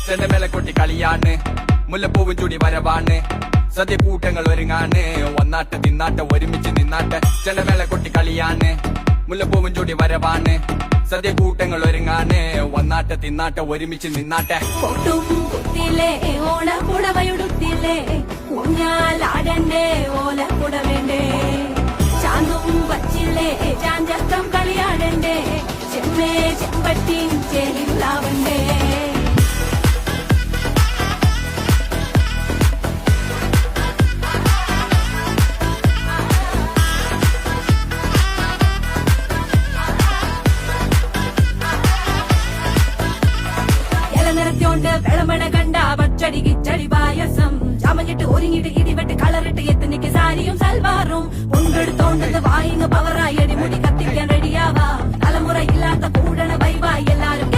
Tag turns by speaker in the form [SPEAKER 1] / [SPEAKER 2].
[SPEAKER 1] ചെണ്ടമേള കൊട്ടി കളിയാണ്, മുല്ലപ്പൂവും ചൂടി വരവാണ്, സദ്യ കൂട്ടങ്ങൾ ഒരുങ്ങാണ്, വന്നാട്ട് തിന്നാട്ട് ഒരുമിച്ച് നിന്നാട്ട്. ചെണ്ടമേള കൊട്ടി കളിയാണ്, മുല്ലപ്പൂവും ചൂടി വരവാണ്, സദ്യ കൂട്ടങ്ങൾ ഒരുങ്ങാണ്, വന്നാട്ട് തിന്നാട്ട് ഒരുമിച്ച് നിന്നാട്ടെ.
[SPEAKER 2] പൊട്ടും കുത്തിയില്ലേ ഓണ പുടവയുടുത്തില്ലേ, ഊഞ്ഞാലാടണ്ടേ ഓല പുടവേണ്ടേ, ചാന്തും വച്ചില്ലേ ചാഞ്ചക്കം കളിയാടണ്ടേ, ചെമ്മേ ചെമ്പട്ടി ചേലില്ലാവണ്ടേ. നിറത്തോണ്ട് വിളമ്പണ കണ്ട പച്ചടി കിച്ചടി പായസം, ചമഞ്ഞിട്ട് ഒരുങ്ങിട്ട് ഇടിവെട്ട് കളറിട്ട് എത്തനിക്ക് സാരിയും സൽവാറും, കൊണ്ടെടുത്തോണ്ടത് വായിങ് പവറായി അടിമുടി കത്തിക്കാൻ റെഡിയാവാ, തലമുറ ഇല്ലാത്ത കൂടണ വൈവായി എല്ലാരും